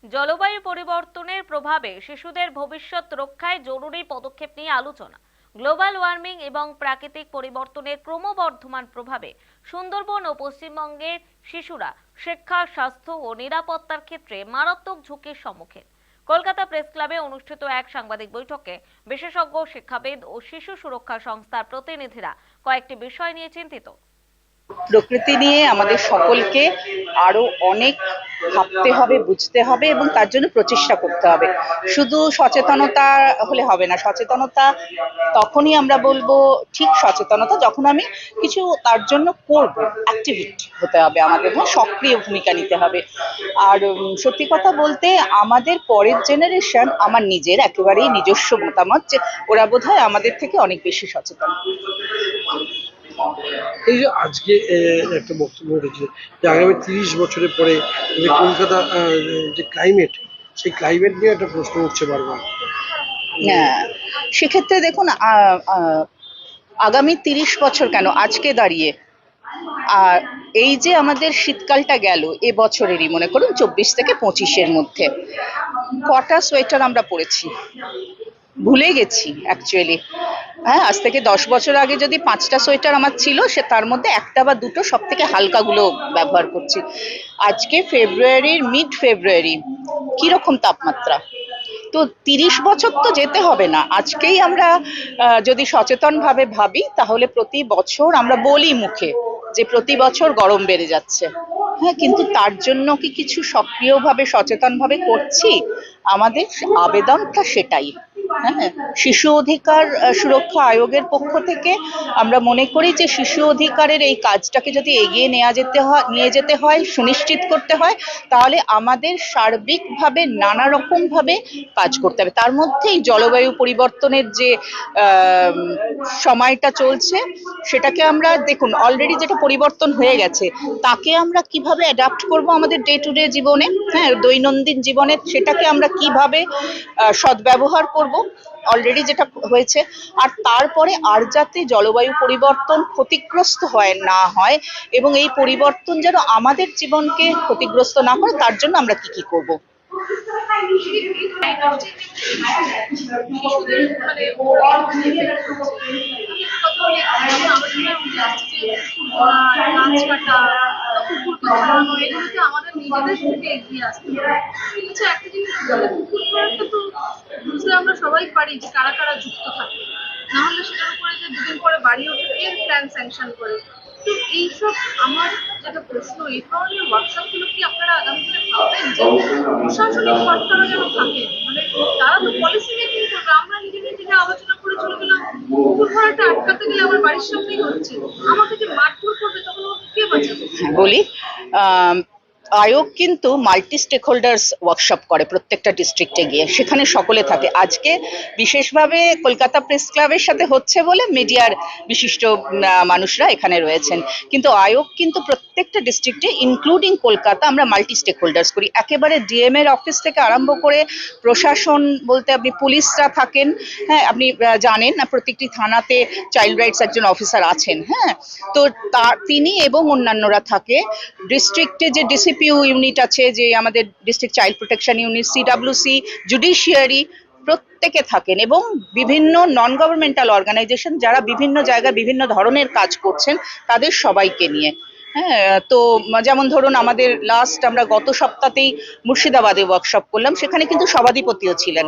জলবায়ু পরিবর্তনের প্রভাবে শিশুদের ভবিষ্যৎ রক্ষায় জরুরি পদক্ষেপ নিয়ে আলোচনা। গ্লোবাল ওয়ার্মিং এবং প্রাকৃতিক পরিবর্তনের ক্রমবর্ধমান প্রভাবে সুন্দরবন ও পশ্চিমবঙ্গের শিশুরা শিক্ষা, স্বাস্থ্য ও নিরাপত্তার ক্ষেত্রে মারাত্মক ঝুঁকির সম্মুখীন। কলকাতা প্রেস ক্লাবে অনুষ্ঠিত এক সাংবাদিক বৈঠকে বিশেষজ্ঞ, শিক্ষাবিদ ও শিশু সুরক্ষা সংস্থার প্রতিনিধিরা কয়েকটি বিষয় নিয়ে চিন্তিত। প্রকৃতি নিয়ে আমাদের সকলকে আরো অনেক ভাবতে হবে, বুঝতে হবে এবং তার জন্য প্রচেষ্টা করতে হবে। শুধু সচেতনতা হলে হবে না। সচেতনতা তখনই আমরা বলবো ঠিক সচেতনতা যখন আমি কিছু তার জন্য করব, অ্যাক্টিভিটি হতে হবে আমাদের, সক্রিয় ভূমিকা নিতে হবে। আর সত্যি কথা বলতে আমাদের পরের জেনারেশন, আমার নিজের একেবারেই নিজস্ব মতামত যে ওরা বোধহয় আমাদের থেকে অনেক বেশি সচেতন। এই যে আজকে একটা বক্তব্য রেখেছে যে আগামী 30 বছরের পরে যে কলকাতা যে ক্লাইমেট, সেই ক্লাইমেট নিয়ে একটা প্রশ্ন উঠছে বারবার। হ্যাঁ, সেক্ষেত্রে দেখুন, আগামী 30 বছর কেন, আজকে দাঁড়িয়ে আর এই যে আমাদের শীতকালটা গেল এ বছরেরই, মনে করুন 24 থেকে 25-এর মধ্যে কটা সোয়েটার আমরা পরেছি ভুলে গেছি অ্যাকচুয়ালি। হ্যাঁ, আজ থেকে 10 বছর আগে যদি 5টা সোয়েটার আমার ছিল, সে তার মধ্যে একটা বা দুটো সব থেকে হালকাগুলো ব্যবহার করছি। আজকে মিড ফেব্রুয়ারি, কিরকম তাপমাত্রা! তো 30 বছর তো যেতে হবে না, আজকেই আমরা যদি সচেতন ভাবে ভাবি তাহলে প্রতি বছর আমরা বলি মুখে যে প্রতি বছর গরম বেড়ে যাচ্ছে। হ্যাঁ, কিন্তু তার জন্য কি কিছু সক্রিয়ভাবে সচেতনভাবে করছি? আমাদের আবেদনটা সেটাই। হ্যাঁ, শিশু অধিকার সুরক্ষা আয়োগের পক্ষ থেকে আমরা মনে করি যে শিশু অধিকারের এই কাজটাকে যদি এগিয়ে নিয়ে যেতে হয়, সুনিশ্চিত করতে হয়, তাহলে আমাদের সার্বিকভাবে নানা রকম ভাবে কাজ করতে হবে। তার মধ্যেই জলবায়ু পরিবর্তনের যে সময়টা চলছে, সেটাকে আমরা দেখুন অলরেডি যেটা পরিবর্তন হয়ে গেছে, তাকে আমরা কিভাবে অ্যাডাপ্ট করব আমাদের ডে টু ডে জীবনে, হ্যাঁ, দৈনন্দিন জীবনে সেটাকে আমরা কিভাবে সদ্ব্যবহার করব অলরেডি যেটা হয়েছে। আর তারপরে আর যাতে জলবায়ু পরিবর্তন ক্ষতিগ্রস্ত না হয় এবং এই পরিবর্তন যেন আমাদের জীবনকে ক্ষতিগ্রস্ত না করে, তার জন্য আমরা কি করব। আমাদের নিজেদের থেকে এগিয়ে আসতে হবে। কিন্তু একটা জিনিস বলে, পুকুর ভরাটটা তো বুঝলে আমরা সবাই পারি যে কারা কারা যুক্ত থাকে, না হলে সেটার উপরে যে দুদিন পরে বাড়ি ওঠে এর প্ল্যান স্যাংশন করে। তো এইসব আমার যেটা প্রশ্ন, এই ধরনের ওয়ার্কশপগুলো কি আপনারা আগামী দিনে ভাববেন যে প্রশাসনিক কর্তারা যেন থাকে, মানে তারা তো পলিসি মেকিং করবে, আমরা নিজেদের দিকে আলোচনা করে চলে গেলাম পুকুর ভরাটটা আটকাতে গেলে আমার বাড়ির সামনেই হচ্ছে, আমাকে যে মারধর করবে তখন আমাকে কে বাঁচাবে? বলি, আয়োগ কিন্তু মাল্টি স্টেক হোল্ডার্স ওয়ার্কশপ করে প্রত্যেকটা ডিস্ট্রিক্টে গিয়ে, সেখানে সকলে থাকে। আজকে বিশেষভাবে কলকাতা প্রেস ক্লাবের সাথে হচ্ছে বলে মিডিয়ার বিশিষ্ট মানুষরা এখানে রয়েছেন, কিন্তু আয়োগ কিন্তু প্রত্যেকটা ডিস্ট্রিক্টে ইনক্লুডিং কলকাতা আমরা মাল্টি স্টেক হোল্ডার্স করি। একেবারে ডিএম এর অফিস থেকে আরম্ভ করে প্রশাসন বলতে আপনি পুলিশরা থাকেন, হ্যাঁ, আপনি জানেন না প্রত্যেকটি থানাতে চাইল্ড রাইটস একজন অফিসার আছেন। হ্যাঁ, তো তিনি এবং অন্যান্যরা থাকে। ডিস্ট্রিক্টে যে ডিসিপিউ ইউনিট আছে, যে আমাদের district child protection unit, CWC, judiciary, প্রত্যেকে থাকেন এবং বিভিন্ন নন গভর্নমেন্টাল অর্গানাইজেশন যারা বিভিন্ন জায়গায় বিভিন্ন ধরনের কাজ করছেন, তাদের সবাইকে নিয়ে। হ্যাঁ, তো যেমন ধরুন আমরা গত সপ্তাহতেই মুর্শিদাবাদে ওয়ার্কশপ করলাম, সেখানে কিন্তু সভাধিপতিও ছিলেন।